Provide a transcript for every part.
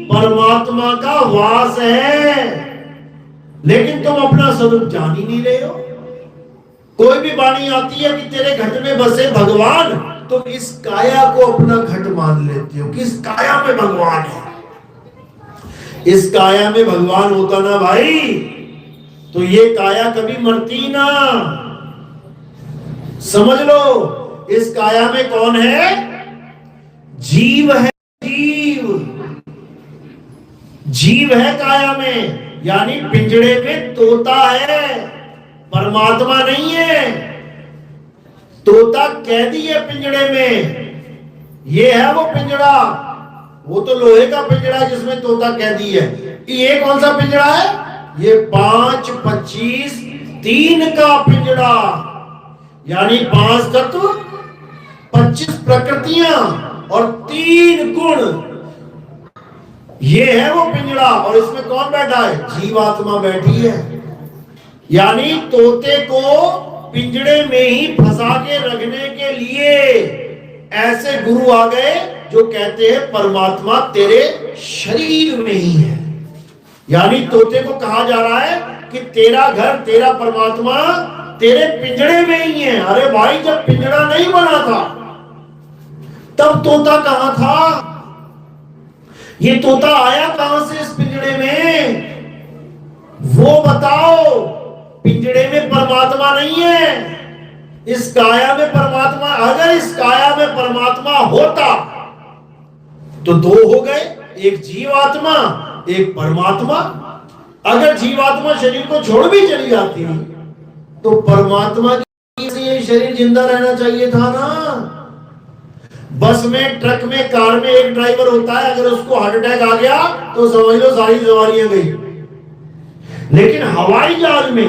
परमात्मा का वास है, लेकिन तुम अपना स्वरूप जान ही नहीं रहे हो। कोई भी वाणी आती है कि तेरे घट में बसे भगवान, तुम इस काया को अपना घट मान लेते हो कि इस काया में भगवान है। इस काया में भगवान होता ना भाई, तो ये काया कभी मरती ना। समझ लो, इस काया में कौन है? जीव है। जीव है काया में, यानी पिंजड़े में तोता है, परमात्मा नहीं है। तोता कैदी है पिंजड़े में, ये है वो पिंजड़ा। वो तो लोहे का पिंजड़ा है जिसमें तोता कैदी है। ये कौन सा पिंजड़ा है? ये 5, 25, 3 का पिंजड़ा, यानी 5 तत्व, 25 प्रकृतियां और 3 गुण। ये है वो पिंजड़ा, और इसमें कौन बैठा है? जीवात्मा बैठी है। यानी तोते को पिंजड़े में ही फंसा के रखने के लिए ऐसे गुरु आ गए जो कहते हैं परमात्मा तेरे शरीर में ही है। यानी तोते को कहा जा रहा है कि तेरा घर, तेरा परमात्मा तेरे पिंजड़े में ही है। अरे भाई, जब पिंजड़ा नहीं बना था तब तोता कहां था? ये तोता आया कहां से इस पिंजड़े में? वो बताओ। पिंजड़े में परमात्मा नहीं है, इस काया में परमात्मा। अगर इस काया में परमात्मा होता तो 2 हो गए, एक जीवात्मा, एक परमात्मा। अगर जीवात्मा शरीर को छोड़ भी चली जाती तो परमात्मा की ये शरीर जिंदा रहना चाहिए था ना। बस में, ट्रक में, कार में एक ड्राइवर होता है, अगर उसको हार्ट अटैक आ गया तो समझ लो सारी सवारियां गई। लेकिन हवाई जहाज में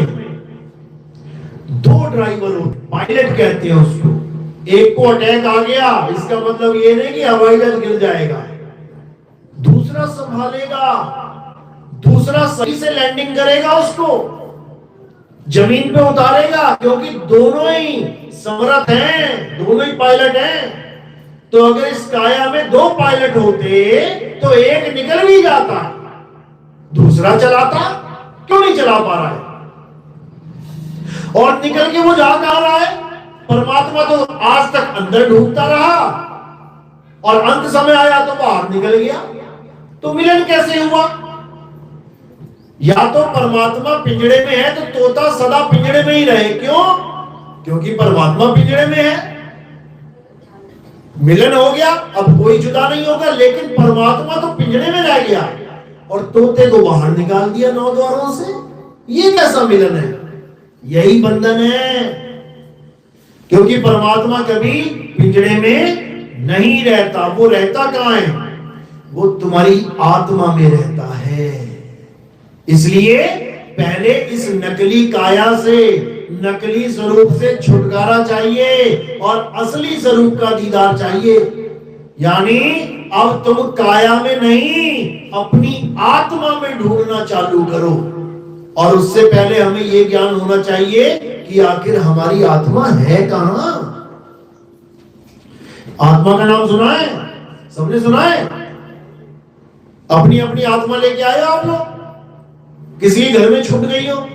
2 ड्राइवर होते, पायलट कहते हैं उसको। एक को अटैक आ गया, इसका मतलब ये नहीं कि हवाई जहाज गिर जाएगा, दूसरा संभालेगा, दूसरा सही से लैंडिंग करेगा, उसको जमीन पे उतारेगा, क्योंकि दोनों ही समर्थ हैं, दोनों ही पायलट हैं। तो अगर इस काया में 2 पायलट होते तो एक निकल भी जाता, दूसरा चलाता। क्यों नहीं चला पा रहा है? और निकल के वो जा कहां रहा है? परमात्मा तो आज तक अंदर ढूंढता रहा और अंत समय आया तो बाहर निकल गया। तो मिलन कैसे हुआ? या तो परमात्मा पिंजड़े में है तो तोता सदा पिंजड़े में ही रहे। क्यों? क्योंकि परमात्मा पिंजड़े में है। मिलन हो गया, अब कोई जुदा नहीं होगा, लेकिन परमात्मा तो पिंजड़े में रह गया और तोते को बाहर निकाल दिया 9 द्वारों से। ये कैसा मिलन है? यही बंधन है। क्योंकि परमात्मा कभी पिंजड़े में नहीं रहता। वो रहता कहां है? वो तुम्हारी आत्मा में रहता है। इसलिए पहले इस नकली काया से, नकली स्वरूप से छुटकारा चाहिए और असली स्वरूप का दीदार चाहिए। यानी अब तुम काया में नहीं, अपनी आत्मा में ढूंढना चालू करो। और उससे पहले हमें यह ज्ञान होना चाहिए कि आखिर हमारी आत्मा है कहां। आत्मा का नाम सुना है? सबने सुना है? अपनी अपनी आत्मा लेके आए हो आप लोग? किसी के घर में छूट गई हो?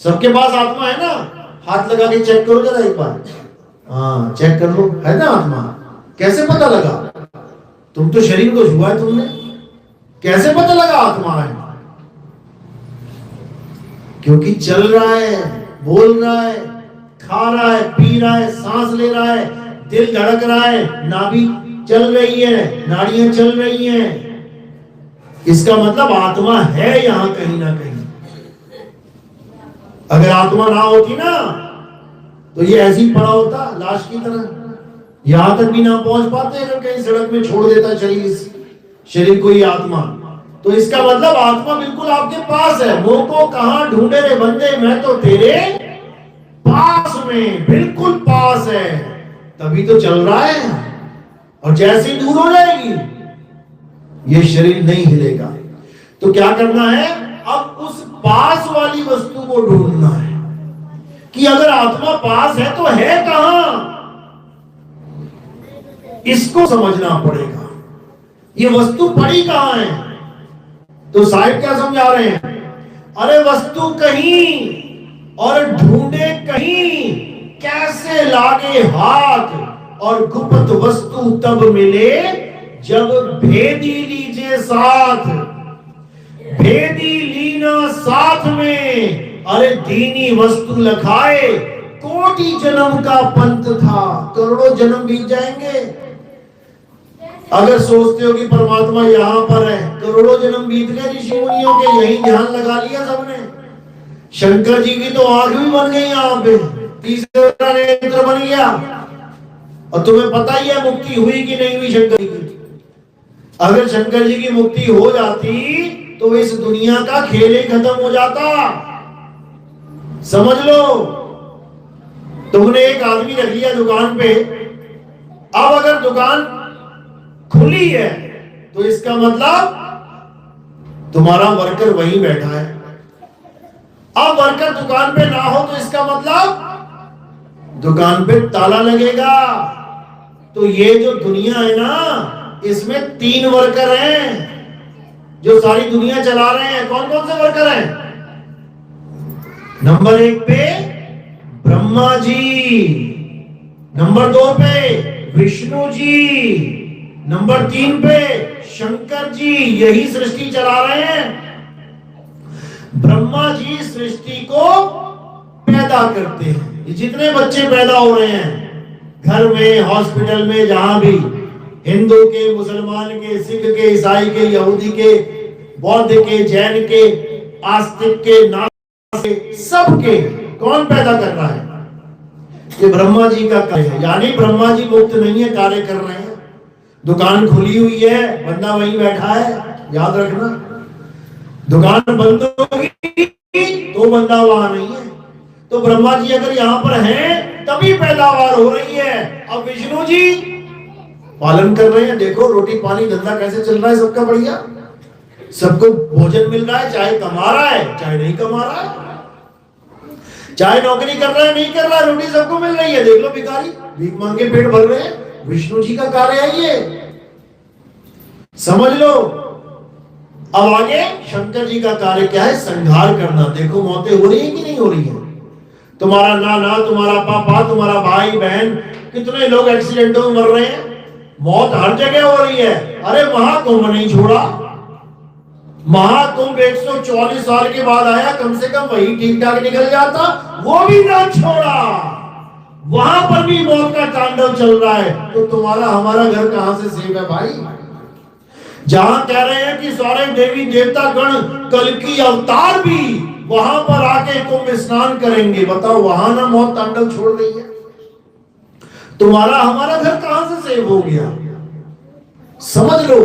सबके पास आत्मा है ना? हाथ लगा के चेक करो जरा एक बार। हाँ, चेक कर लो, है ना आत्मा? कैसे पता लगा? तुम तो शरीर को छुआ है तुमने, कैसे पता लगा आत्मा है? क्योंकि चल रहा है, बोल रहा है, खा रहा है, पी रहा है, सांस ले रहा है, दिल धड़क रहा है, नाभि चल रही है, नाड़ियां चल रही हैं। इसका मतलब आत्मा है यहां कहीं ना कहीं। अगर आत्मा ना होती ना तो ये ऐसे ही पड़ा होता लाश की तरह, यहां तक भी ना पहुंच पाते अगर कहीं सड़क में छोड़ देता शरीर को ही आत्मा। तो इसका मतलब आत्मा बिल्कुल आपके पास है। मोह को कहां ढूंढे रे बंदे, मैं तो तेरे पास में, बिल्कुल पास है। तभी तो चल रहा है। और जैसे ही दूर हो जाएगी ये शरीर नहीं हिलेगा। तो क्या करना है? अब उस पास वाली वस्तु को ढूंढना है कि अगर आत्मा पास है तो है कहां। इसको समझना पड़ेगा। ये वस्तु पड़ी कहां है? तो साहिब क्या समझा रहे हैं? अरे वस्तु कहीं और ढूंढे कहीं, कैसे लागे हाथ, और गुप्त वस्तु तब मिले जब भेदी लीजिए साथ। भेदी लीना साथ में, अरे दीनी वस्तु लखाए, कोटि जन्म का पंथ था। करोड़ों जन्म बीत जाएंगे अगर सोचते हो कि परमात्मा यहां पर है। करोड़ों जन्म बीत गए ऋषि मुनियों के, यही ध्यान लगा लिया सबने। शंकर जी की तो आंख भी बन गई यहाँ पे, तीसरा नेत्र बन गया। और तुम्हें पता ही है मुक्ति हुई कि नहीं हुई शंकर जी की। अगर शंकर जी की मुक्ति हो जाती तो इस दुनिया का खेल ही खत्म हो जाता। समझ लो, तुमने एक आदमी रख लिया दुकान पे, अब अगर दुकान खुली है तो इसका मतलब तुम्हारा वर्कर वहीं बैठा है। अब वर्कर दुकान पे ना हो तो इसका मतलब दुकान पे ताला लगेगा। तो ये जो दुनिया है ना, इसमें 3 वर्कर हैं जो सारी दुनिया चला रहे हैं। कौन कौन से वर्कर हैं? नंबर 1 पे ब्रह्मा जी, नंबर 2 पे विष्णु जी, नंबर 3 पे शंकर जी। यही सृष्टि चला रहे हैं। ब्रह्मा जी सृष्टि को पैदा करते हैं। ये जितने बच्चे पैदा हो रहे हैं घर में, हॉस्पिटल में, जहां भी, हिंदू के, मुसलमान के, सिख के, ईसाई के, यहूदी के, बौद्ध के, जैन के, आस्तिक के, नास्तिक के, सबके कौन पैदा कर रहा है? ये ब्रह्मा जी का कार्य है। यानी ब्रह्मा जी मुक्त नहीं है, कार्य कर रहे हैं। दुकान खुली हुई है, बंदा वहीं बैठा है, याद रखना। दुकान बंद होगी तो बंदा वहां नहीं है। तो ब्रह्मा जी अगर यहां पर हैं तभी पैदावार हो रही है। अब विष्णु जी पालन कर रहे हैं। देखो रोटी पानी धंधा कैसे चल रहा है सबका, बढ़िया। सबको भोजन मिल रहा है, चाहे कमा रहा है चाहे नहीं कमा रहा है, चाहे नौकरी कर रहा है नहीं कर रहा है, रोटी सबको मिल रही है। देख लो भिखारी भीख मांग के पेट भर रहे हैं। विष्णु जी का कार्य है ये, समझ लो। अब आगे शंकर जी का कार्य क्या है? संहार करना। देखो मौतें हो रही है कि नहीं हो रही है? तुम्हारा नाना, तुम्हारा पापा, तुम्हारा भाई बहन, कितने लोग एक्सीडेंटों में मर रहे हैं। मौत हर जगह हो रही है। अरे महाकुंभ नहीं छोड़ा, महाकुंभ 144 साल के बाद आया, कम से कम वही ठीक ठाक निकल जाता, वो भी ना छोड़ा। वहां पर भी मौत का तांडव चल रहा है। तो तुम्हारा हमारा घर कहां से सेफ है भाई? जहां कह रहे हैं कि सारे देवी देवता गण कल की अवतार भी वहां पर आके कुंभ स्नान करेंगे। बताओ वहां ना मौत तांडव छोड़ रही है। तुम्हारा हमारा घर कहां से सेव हो गया? समझ लो,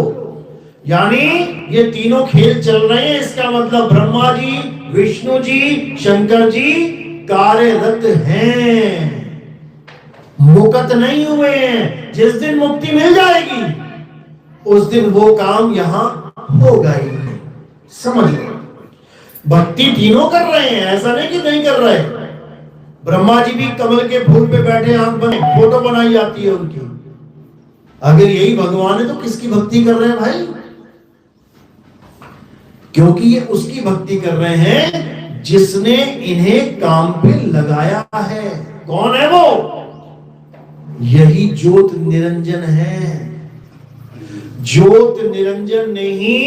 यानी ये तीनों खेल चल रहे हैं। इसका मतलब ब्रह्मा जी, विष्णु जी, शंकर जी कार्यरत हैं, मुक्त नहीं हुए हैं। जिस दिन मुक्ति मिल जाएगी उस दिन वो काम यहां होगा ही नहीं। समझ लो, भक्ति तीनों कर रहे हैं, ऐसा नहीं कि नहीं कर रहे। ब्रह्मा जी भी कमल के फूल पे बैठे, आंख बने, फोटो बनाई जाती है उनकी। अगर यही भगवान है तो किसकी भक्ति कर रहे हैं भाई? क्योंकि ये उसकी भक्ति कर रहे हैं जिसने इन्हें काम पे लगाया है। कौन है वो? यही ज्योत निरंजन है। ज्योत निरंजन ने ही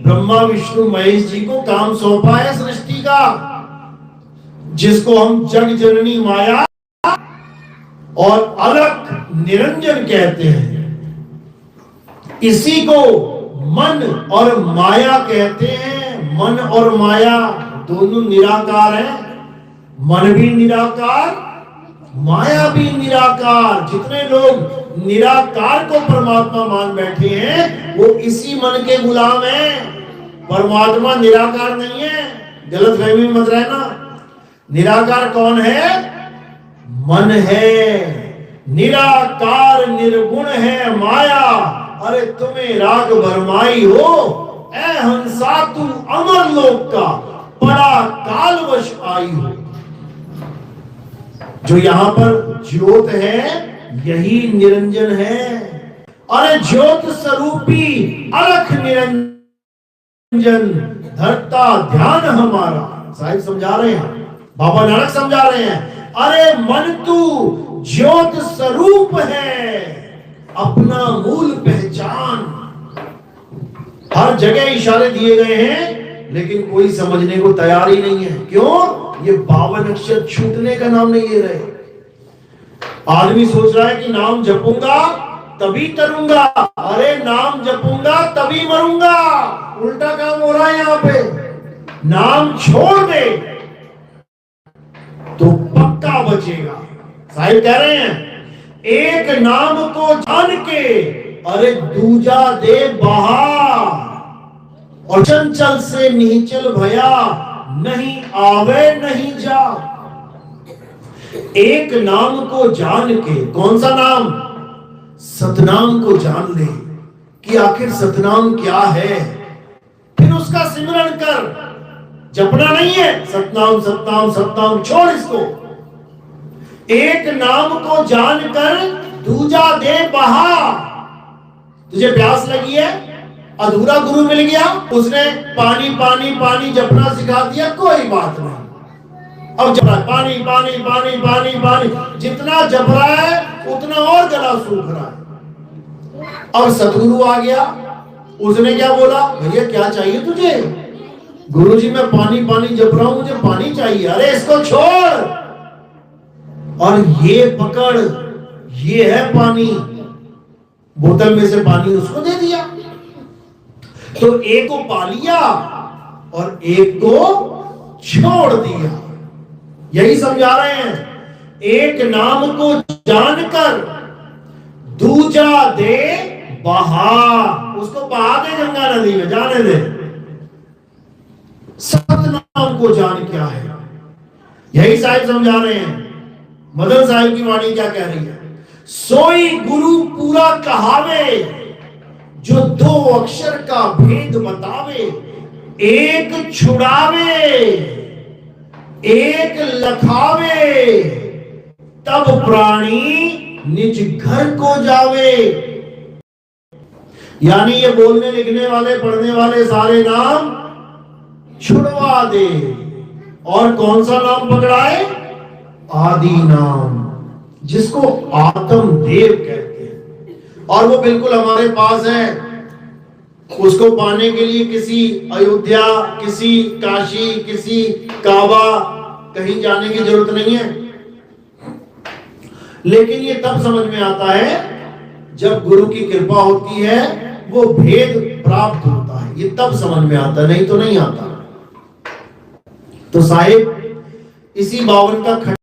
ब्रह्मा विष्णु महेश जी को काम सौंपा है सृष्टि का, जिसको हम जग जननी माया और अलख निरंजन कहते हैं। इसी को मन और माया कहते हैं। मन और माया दोनों निराकार है। मन भी निराकार, माया भी निराकार। जितने लोग निराकार को परमात्मा मान बैठे हैं वो इसी मन के गुलाम हैं। परमात्मा निराकार नहीं है, गलत फहमी मत रहना। निराकार कौन है? मन है। निराकार निर्गुण है माया। अरे तुम्हें राग भरमाई हो, ऐ हंसा तू अमर लोक का बड़ा कालवश आई हो। जो यहां पर ज्योत है यही निरंजन है। अरे ज्योत स्वरूपी अलख निरंजन धरता ध्यान हमारा। साहिब समझा रहे हैं, बाबा नानक समझा रहे हैं, अरे मन तू ज्योत स्वरूप है, अपना मूल पहचान। हर जगह इशारे दिए गए हैं, लेकिन कोई समझने को तैयार ही नहीं है। क्यों? ये 52 अक्षर छूटने का नाम नहीं ले रहे। आदमी सोच रहा है कि नाम जपूंगा तभी तरूंगा, अरे नाम जपूंगा तभी मरूंगा। उल्टा काम हो रहा है यहां पे। नाम छोड़ दे तो पक्का बचेगा। साहिब कह रहे हैं, एक नाम को जान के अरे दूजा दे बहा, और चंचल से नीचल भया, नहीं आवे नहीं जा। एक नाम को जान के, कौन सा नाम? सतनाम को जान ले कि आखिर सतनाम क्या है, फिर उसका सिमरन कर। जपना नहीं है सतनाम सतनाम सतनाम, छोड़ इसको। एक नाम को जानकर दूजा दे बहा। तुझे प्यास लगी है, अधूरा गुरु मिल गया, उसने पानी पानी पानी जपना सिखा दिया, कोई बात नहीं। अब जप रहा है पानी पानी पानी पानी पानी, जितना जप रहा है उतना और गला सूख रहा है। और सतगुरु आ गया, उसने क्या बोला? भैया क्या चाहिए तुझे? गुरुजी मैं पानी पानी जप रहा हूं, मुझे पानी चाहिए। अरे इसको छोड़ और ये पकड़, ये है पानी। बोतल में से पानी उसको दे दिया। तो एक को पा लिया और एक को छोड़ दिया। यही समझा रहे हैं, एक नाम को जानकर दूजा दे बहा। उसको बहा दे गंगा नदी में, जाने दे। सतनाम को जान क्या है, यही साहिब समझा रहे हैं। मदन साहिब की वाणी क्या कह रही है? सोई गुरु पूरा कहावे, जो दो अक्षर का भेद बतावे। एक छुड़ावे एक लखावे, तब प्राणी निज घर को जावे। यानी ये बोलने लिखने वाले पढ़ने वाले सारे नाम छुड़वा दे, और कौन सा नाम पकड़ाए? आदि नाम, जिसको आत्मदेव कहते हैं। और वो बिल्कुल हमारे पास है। उसको पाने के लिए किसी अयोध्या, किसी काशी, किसी काबा, कहीं जाने की जरूरत नहीं है। लेकिन ये तब समझ में आता है जब गुरु की कृपा होती है, वो भेद प्राप्त होता है, ये तब समझ में आता है, नहीं तो नहीं आता। तो साहिब इसी 52 का